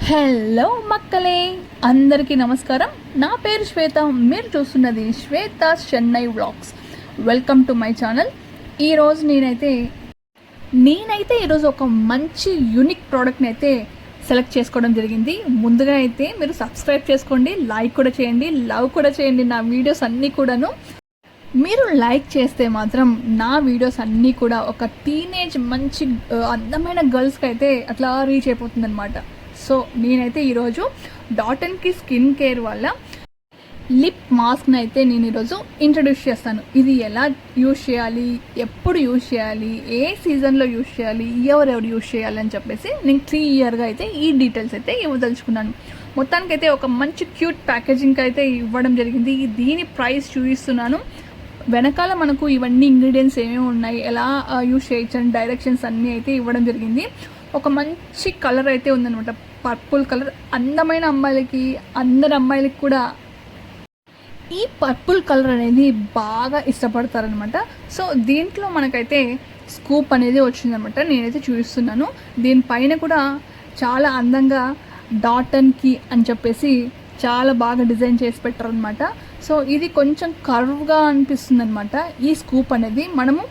Hello మక్కలే, అందరికీ నమస్కారం. నా పేరు శ్వేత. మీరు చూస్తున్నది Shweta Chennai vlogs. Welcome to my channel. ఈరోజు నేనైతే ఈరోజు ఒక మంచి యూనిక్ ప్రోడక్ట్ని అయితే సెలెక్ట్ చేసుకోవడం జరిగింది. ముందుగా అయితే మీరు సబ్స్క్రైబ్ చేసుకోండి, లైక్ కూడా చేయండి, లవ్ కూడా చేయండి. నా వీడియోస్ అన్నీ కూడాను మీరు లైక్ చేస్తే మాత్రం నా వీడియోస్ అన్నీ కూడా ఒక టీనేజ్ మంచి అందమైన గర్ల్స్కి అయితే అట్లా రీచ్ అయిపోతుంది అనమాట. సో నేనైతే ఈరోజు డాటన్కి స్కిన్ కేర్ వల్ల లిప్ మాస్క్ని అయితే నేను ఈరోజు ఇంట్రడ్యూస్ చేస్తాను. ఇది ఎలా యూజ్ చేయాలి, ఎప్పుడు యూజ్ చేయాలి, ఏ సీజన్లో యూజ్ చేయాలి, ఎవరెవరు యూజ్ చేయాలి అని చెప్పేసి నేను 3 ఇయర్గా అయితే ఈ డీటెయిల్స్ అయితే ఇవ్వదలుచుకున్నాను. మొత్తానికైతే ఒక మంచి క్యూట్ ప్యాకేజింగ్ అయితే ఇవ్వడం జరిగింది. దీని ప్రైస్ చూపిస్తున్నాను. వెనకాల మనకు ఇవన్నీ ఇంగ్రీడియంట్స్ ఏమేమి ఉన్నాయి, ఎలా యూజ్ చేయొచ్చు అని డైరెక్షన్స్ అన్నీ అయితే ఇవ్వడం జరిగింది. ఒక మంచి కలర్ అయితే ఉందన్నమాట, పర్పుల్ కలర్. అందమైన అమ్మాయిలకి, అందరి అమ్మాయిలకి కూడా ఈ పర్పుల్ కలర్ అనేది బాగా ఇష్టపడతారనమాట. సో దీంట్లో మనకైతే స్కూప్ అనేది వచ్చిందనమాట. నేనైతే చూపిస్తున్నాను. దీనిపైన కూడా చాలా అందంగా డాటన్కి అని చెప్పేసి చాలా బాగా డిజైన్ చేసి పెట్టారనమాట. సో ఇది కొంచెం కర్వ్గా అనిపిస్తుంది అనమాట. ఈ స్కూప్ అనేది మనము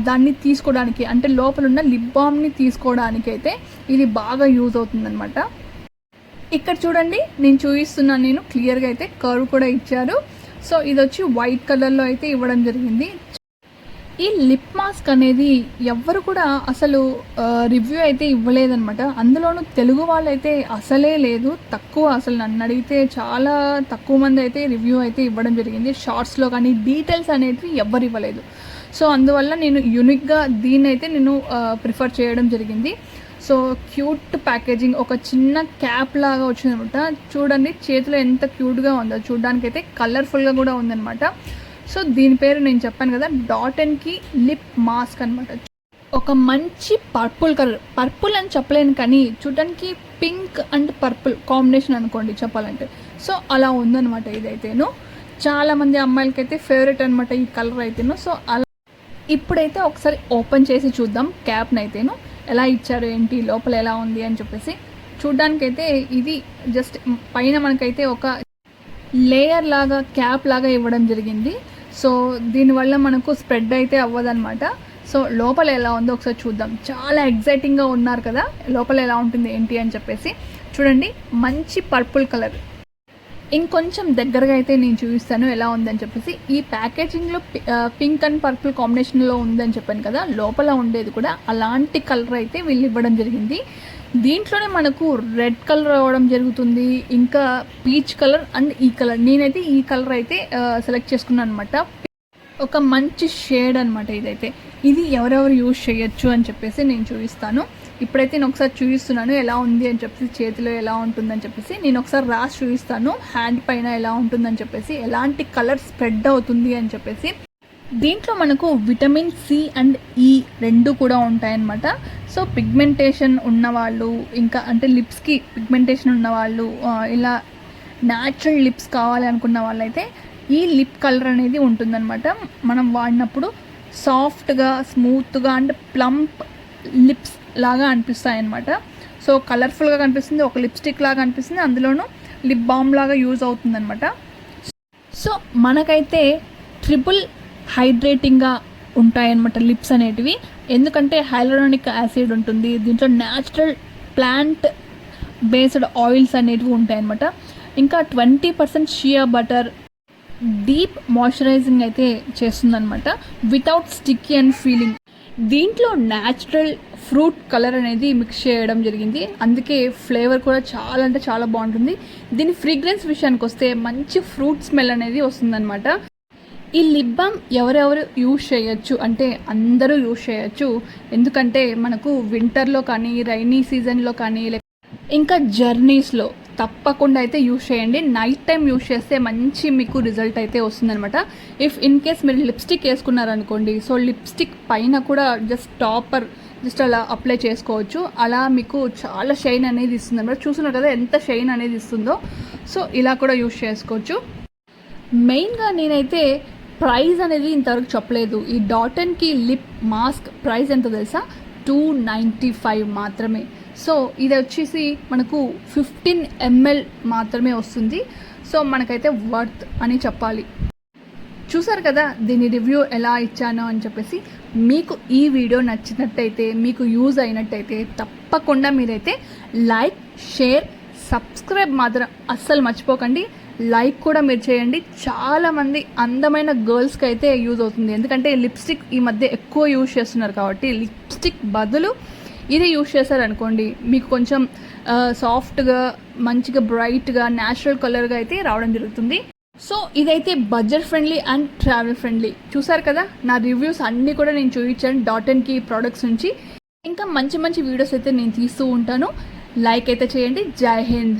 దాన్ని తీసుకోవడానికి, అంటే లోపల ఉన్న లిప్ బామ్ని తీసుకోవడానికి అయితే ఇది బాగా యూజ్ అవుతుందన్నమాట. ఇక్కడ చూడండి, నేను చూపిస్తున్నాను. నేను క్లియర్గా అయితే కర్వ్ కూడా ఇచ్చారు. సో ఇది వచ్చి వైట్ కలర్లో అయితే ఇవ్వడం జరిగింది. ఈ లిప్ మాస్క్ అనేది ఎవ్వరు కూడా అసలు రివ్యూ అయితే ఇవ్వలేదన్నమాట. అందులోనూ తెలుగు వాళ్ళైతే అసలే లేదు, తక్కువ. అసలు నన్ను అడిగితే చాలా తక్కువ మంది అయితే రివ్యూ అయితే ఇవ్వడం జరిగింది. షార్ట్స్లో కానీ డీటెయిల్స్ అనేవి ఎవ్వరు ఇవ్వలేదు. సో అందువల్ల నేను యూనిక్గా దీన్ని అయితే నేను ప్రిఫర్ చేయడం జరిగింది. సో క్యూట్ ప్యాకేజింగ్, ఒక చిన్న క్యాప్ లాగా వచ్చిందనమాట. చూడండి చేతిలో ఎంత క్యూట్గా ఉందో, చూడడానికి అయితే కలర్ఫుల్గా కూడా ఉందన్నమాట. సో దీని పేరు నేను చెప్పాను కదా, డాటన్కి లిప్ మాస్క్ అనమాట. ఒక మంచి పర్పుల్ కలర్, పర్పుల్ అని చెప్పలేను కానీ చూడడానికి పింక్ అండ్ పర్పుల్ కాంబినేషన్ అనుకోండి చెప్పాలంటే. సో అలా ఉందన్నమాట. ఇదైతేను చాలామంది అమ్మాయిలకైతే ఫేవరెట్ అనమాట ఈ కలర్ అయితేను. సో అలా ఇప్పుడైతే ఒకసారి ఓపెన్ చేసి చూద్దాం క్యాప్ని అయితేను, ఎలా ఇచ్చారు ఏంటి, లోపల ఎలా ఉంది అని చెప్పేసి. చూడ్డానికైతే ఇది జస్ట్ పైన మనకైతే ఒక లేయర్ లాగా, క్యాప్ లాగా ఇవ్వడం జరిగింది. సో దీనివల్ల మనకు స్ప్రెడ్ అయితే అవ్వదన్నమాట. సో లోపల ఎలా ఉందో ఒకసారి చూద్దాం. చాలా ఎగ్జైటింగ్గా ఉన్నారు కదా, లోపల ఎలా ఉంటుంది ఏంటి అని చెప్పేసి. చూడండి, మంచి పర్పుల్ కలర్. ఇంకొంచెం దగ్గరగా అయితే నేను చూపిస్తాను ఎలా ఉందని చెప్పేసి. ఈ ప్యాకేజింగ్లో పింక్ అండ్ పర్పుల్ కాంబినేషన్లో ఉందని చెప్పాను కదా, లోపల ఉండేది కూడా అలాంటి కలర్ అయితే వీళ్ళు ఇవ్వడం జరిగింది. దీంట్లోనే మనకు రెడ్ కలర్ అవ్వడం జరుగుతుంది, ఇంకా పీచ్ కలర్ అండ్ ఈ కలర్. నేనైతే ఈ కలర్ అయితే సెలెక్ట్ చేసుకున్నాను అనమాట. ఒక మంచి షేడ్ అనమాట ఇదైతే. ఇది ఎవరెవరు యూజ్ చేయొచ్చు అని చెప్పేసి నేను చూపిస్తాను. ఇప్పుడైతే నేను ఒకసారి చూపిస్తున్నాను ఎలా ఉంది అని చెప్పేసి, చేతిలో ఎలా ఉంటుందని చెప్పేసి. నేను ఒకసారి రాసి చూపిస్తాను హ్యాండ్ పైన ఎలా ఉంటుందని చెప్పేసి, ఎలాంటి కలర్ స్ప్రెడ్ అవుతుంది అని చెప్పేసి. దీంట్లో మనకు విటమిన్ సి అండ్ ఈ రెండు కూడా ఉంటాయన్నమాట. సో పిగ్మెంటేషన్ ఉన్నవాళ్ళు, ఇంకా అంటే లిప్స్కి పిగ్మెంటేషన్ ఉన్నవాళ్ళు, ఇలా న్యాచురల్ లిప్స్ కావాలి అనుకున్న వాళ్ళైతే ఈ లిప్ కలర్ అనేది ఉంటుందన్నమాట. మనం వాడినప్పుడు సాఫ్ట్గా, స్మూత్గా అండ్ ప్లంప్ లిప్స్ లాగా అనిపిస్తాయన్నమాట. సో కలర్ఫుల్గా కనిపిస్తుంది, ఒక లిప్స్టిక్ లాగా అనిపిస్తుంది, అందులోనూ లిప్ బామ్ లాగా యూజ్ అవుతుందన్నమాట. సో మనకైతే ట్రిపుల్ హైడ్రేటింగ్గా ఉంటాయన్నమాట లిప్స్ అనేటివి. ఎందుకంటే హైలూరోనిక్ యాసిడ్ ఉంటుంది దీంట్లో, న్యాచురల్ ప్లాంట్ బేస్డ్ ఆయిల్స్ అనేటివి ఉంటాయన్నమాట. ఇంకా 20% షియా బటర్ డీప్ మాయిశ్చరైజింగ్ అయితే చేస్తుందన్నమాట, వితౌట్ స్టిక్కీ అండ్ ఫీలింగ్. దీంట్లో న్యాచురల్ ఫ్రూట్ కలర్ అనేది మిక్స్ చేయడం జరిగింది, అందుకే ఫ్లేవర్ కూడా చాలా అంటే చాలా బాగుంటుంది. దీని ఫ్రేగ్రెన్స్ విషయానికి వస్తే మంచి ఫ్రూట్ స్మెల్ అనేది వస్తుందన్నమాట. ఈ లిప్ బామ్ ఎవరెవరు యూజ్ చేయొచ్చు అంటే అందరూ యూజ్ చేయొచ్చు. ఎందుకంటే మనకు వింటర్లో కానీ, రైనీ సీజన్లో కానీ, ఇంకా జర్నీస్లో తప్పకుండా అయితే యూజ్ చేయండి. నైట్ టైం యూజ్ చేస్తే మంచి మీకు రిజల్ట్ అయితే వస్తుందన్నమాట. ఇఫ్ ఇన్ కేస్ మీరు లిప్స్టిక్ వేసుకున్నారనుకోండి, సో లిప్స్టిక్ పైన కూడా జస్ట్ అలా అప్లై చేసుకోవచ్చు. అలా మీకు చాలా షైన్ అనేది ఇస్తుంది అనమాట. చూస్తున్నారు కదా ఎంత షైన్ అనేది ఇస్తుందో. సో ఇలా కూడా యూజ్ చేసుకోవచ్చు. మెయిన్గా నేనైతే ప్రైస్ అనేది ఇంతవరకు చెప్పలేదు. ఈ డాటన్కి లిప్ మాస్క్ ప్రైస్ ఎంతో తెలుసా? $295 మాత్రమే. సో ఇది వచ్చేసి మనకు 15 ml మాత్రమే వస్తుంది. సో మనకైతే వర్త్ అని చెప్పాలి. చూసారు కదా దీని రివ్యూ ఎలా ఇచ్చానో అని చెప్పేసి. మీకు ఈ వీడియో నచ్చినట్టయితే, మీకు యూజ్ అయినట్టయితే తప్పకుండా మీరైతే లైక్, షేర్, సబ్స్క్రైబ్ మాత్రం అస్సలు మర్చిపోకండి. లైక్ కూడా మీరు చేయండి. చాలామంది అందమైన గర్ల్స్కి అయితే యూజ్ అవుతుంది. ఎందుకంటే లిప్స్టిక్ ఈ మధ్య ఎక్కువ యూజ్ చేస్తున్నారు కాబట్టి లిప్స్టిక్ బదులు ఇది యూజ్ చేశారనుకోండి మీకు కొంచెం సాఫ్ట్గా, మంచిగా బ్రైట్గా, న్యాచురల్ కలర్గా అయితే రావడం జరుగుతుంది. సో ఇదైతే budget friendly and travel friendly. చూసారు కదా నా రివ్యూస్ అన్నీ కూడా నేను చూపించాను డాట్&కీ ప్రోడక్ట్స్ నుంచి. ఇంకా మంచి మంచి వీడియోస్ అయితే నేను తీస్తూ ఉంటాను. లైక్ అయితే చేయండి. జై హింద్.